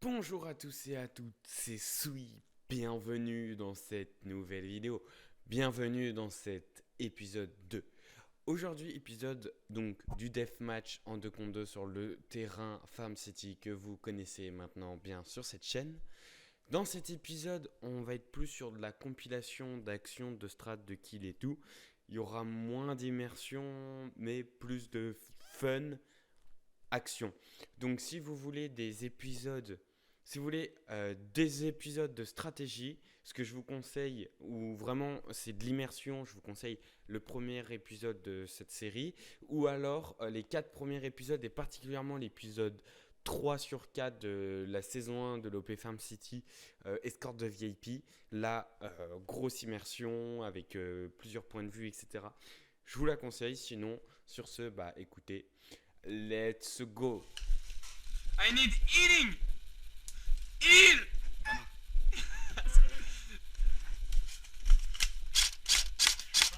Bonjour à tous et à toutes, c'est Sui. Bienvenue dans cette nouvelle vidéo. Bienvenue dans cet épisode 2. Aujourd'hui, épisode donc du deathmatch en 2 contre 2 sur le terrain Farm City que vous connaissez maintenant bien sur cette chaîne. Dans cet épisode, on va être plus sur de la compilation d'actions, de strat, de kills et tout. Il y aura moins d'immersion, mais plus de fun, action. Donc si vous voulez des épisodes de stratégie, ce que je vous conseille, ou vraiment c'est de l'immersion, je vous conseille le premier épisode de cette série, ou alors les 4 premiers épisodes, et particulièrement l'épisode 3 sur 4 de la saison 1 de l'OP Farm City, escorte de VIP. Là, grosse immersion avec plusieurs points de vue, etc. Je vous la conseille, sinon sur ce, écoutez, let's go. I need eating! Heal! Pas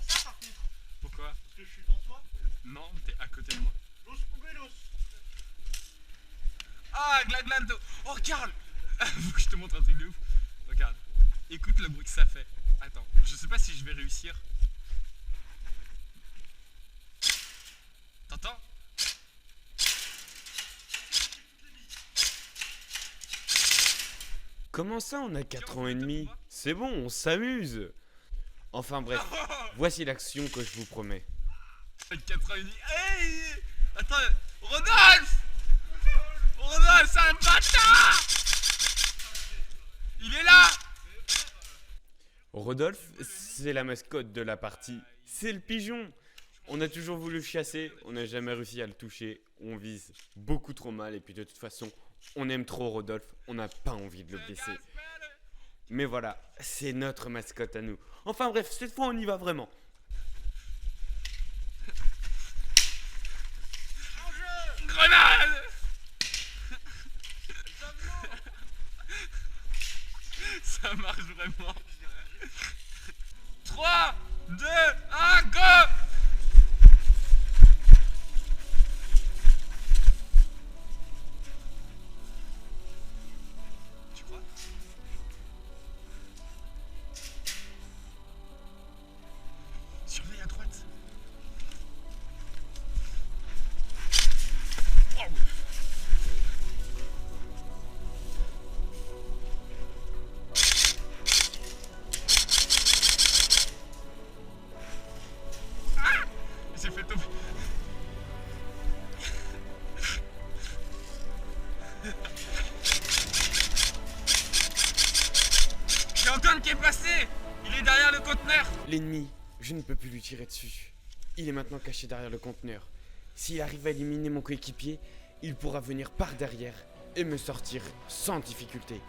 ça par contre, Pourquoi? parce que je suis devant toi. Non, t'es à côté de moi. Los Pubelos. Ah, Glaglando! Oh, Karl! Faut que je te montre un truc de ouf. Regarde. Écoute le bruit que ça fait. Attends, je sais pas si je vais réussir. T'entends? Comment ça, on a 4 ans et demi? C'est bon, on s'amuse. Enfin bref, voici l'action que je vous promets. 4 ans et demi. Hey! Attends, Rodolphe! Rodolphe, c'est un bâtard! Il est là! Rodolphe, c'est la mascotte de la partie. C'est le pigeon. On a toujours voulu le chasser, on n'a jamais réussi à le toucher. On vise beaucoup trop mal et puis de toute façon, on aime trop Rodolphe, on n'a pas envie de le blesser. Mais voilà, c'est notre mascotte à nous. Enfin bref, cette fois on y va vraiment. Grenade! Ça marche vraiment. 3, 2, 1, go! Tu crois? Surveille à droite. Wow. Il s'est fait tomber. J'ai Antoine qui est passé. Il est derrière le conteneur. L'ennemi, je ne peux plus lui tirer dessus. Il est maintenant caché derrière le conteneur. S'il arrive à éliminer mon coéquipier, il pourra venir par derrière et me sortir sans difficulté.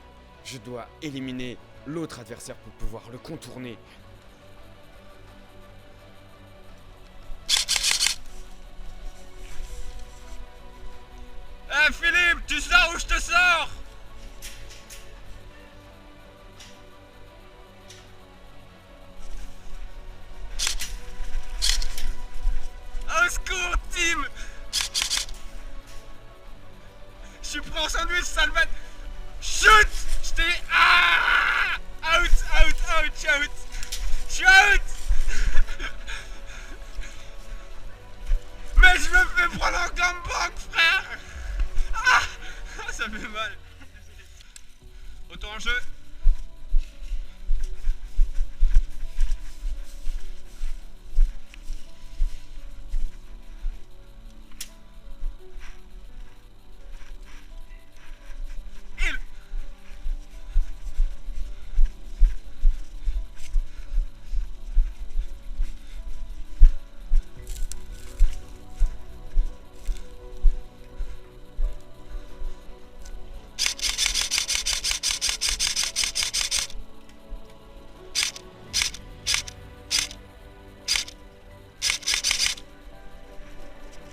Je dois éliminer l'autre adversaire pour pouvoir le contourner. Eh Philippe, tu sors ou je te sors? Au secours, team! Je suis pris en sandwich, Salvat! Shoot! Je t'ai... Ah! Out, out, out, out! Je suis out! Mais je me fais prendre en gangbang, frère! Ah! Ça fait mal. Retour en jeu. Il.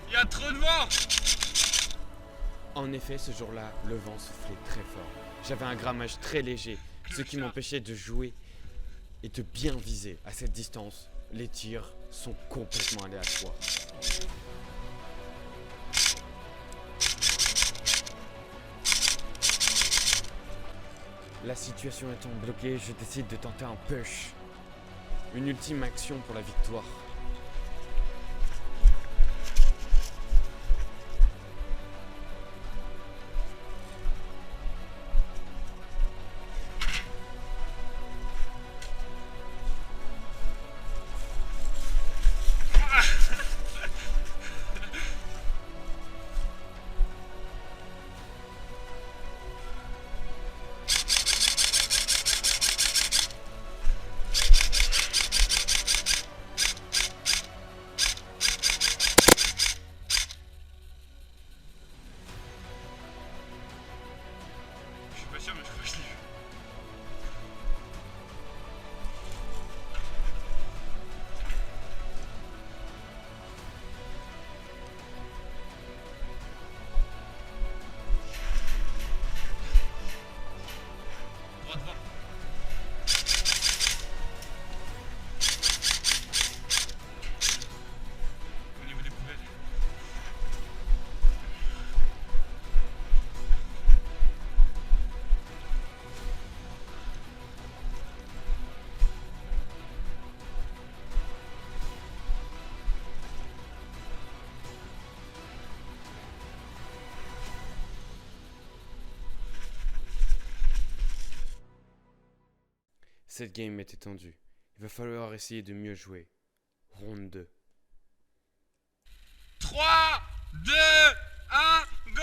Il y a trop de vent! En effet, ce jour-là, le vent soufflait très fort. J'avais un grammage très léger, ce qui m'empêchait de jouer et de bien viser. À cette distance, les tirs sont complètement aléatoires. La situation étant bloquée, je décide de tenter un push. Une ultime action pour la victoire. Je suis pas sûr, mais je crois que je l'ai vu. Droit devant. Au niveau des poubelles. Cette game était tendue. Il va falloir essayer de mieux jouer. Ronde 2. 3, 2, 1, go!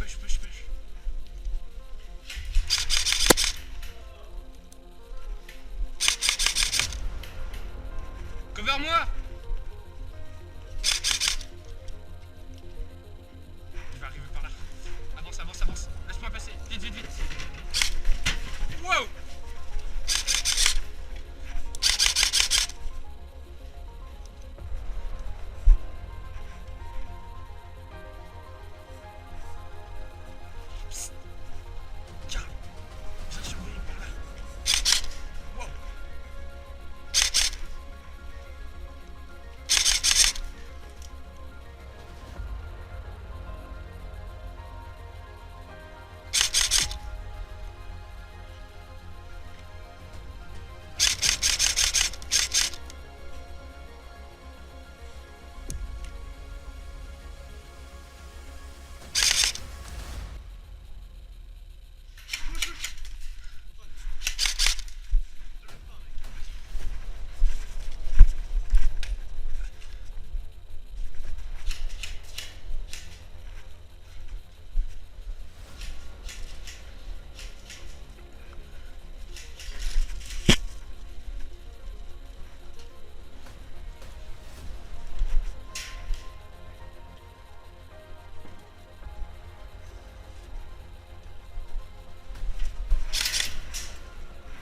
Push, push, push. Cover-moi! Il va arriver par là. Avance, avance, avance. Laisse-moi passer. Vite, vite, vite. Wow! Psst. Tiens. Viens surveiller par là. Wow!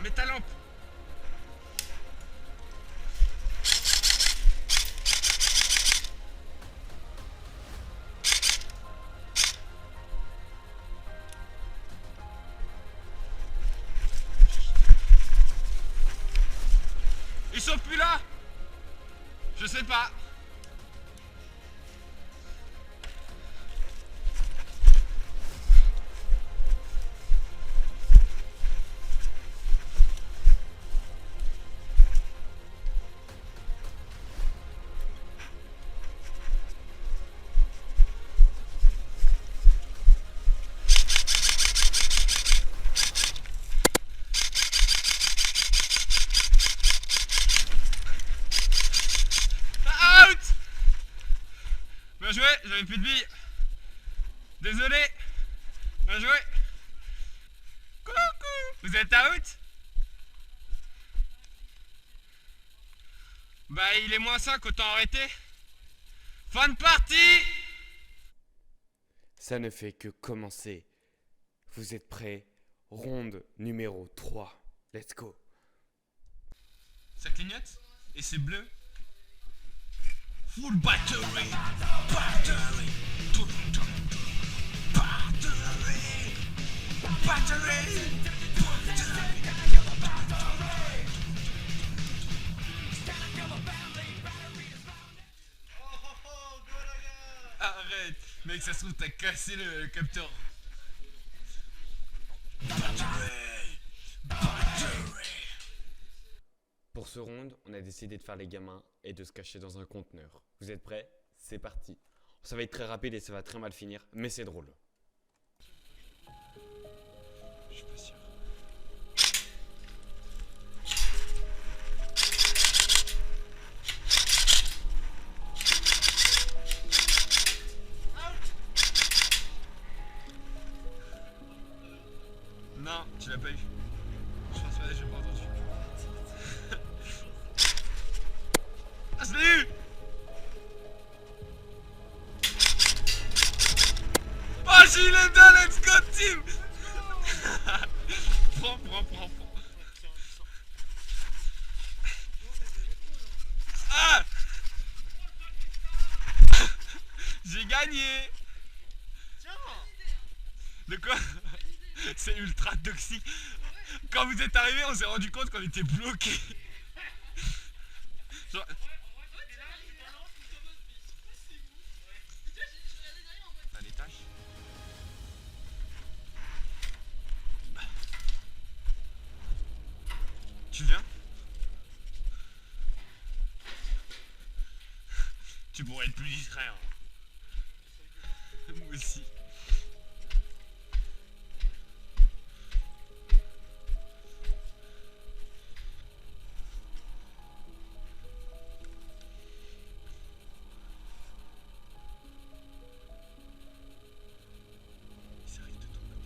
Mets ta lampe. Ils sont plus là. Je sais pas. Bien joué, j'avais plus de billes. Désolé. Bien joué. Coucou. Vous êtes out? Bah il est moins 5, autant arrêter. Fin de partie. Ça ne fait que commencer. Vous êtes prêts? Ronde numéro 3. Let's go. Ça clignote et c'est bleu. Full battery, battery, battery, battery. Arrête, mec, mec, ça se trouve, t'as cassé le capteur. Pour ce round, on a décidé de faire les gamins et de se cacher dans un conteneur. Vous êtes prêts? C'est parti. Ça va être très rapide et ça va très mal finir, mais c'est drôle. Je suis pas sûr. Non, tu l'as pas eu. Je pense pas, j'ai pas entendu. Ah, je l'ai eu! Oh, j'ai eu les deux, let's go team! Prends. Ah! J'ai gagné! Tiens. De quoi? C'est ultra toxique. Quand vous êtes arrivé, on s'est rendu compte qu'on était bloqué. Genre... À l'étage. Tu viens? Tu pourrais être plus discret. Hein. Moi aussi. Ça arrive de ton côté.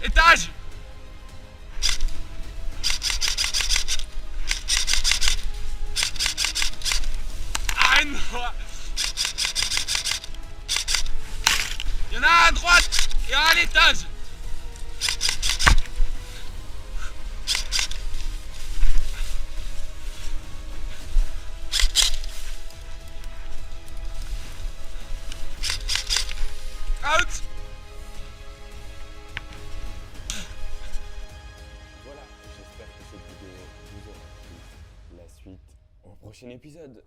Étage! Ah non! Il y en a un à droite et un à l'étage! Out! Voilà, j'espère que cette vidéo vous aura plu. La suite au prochain épisode.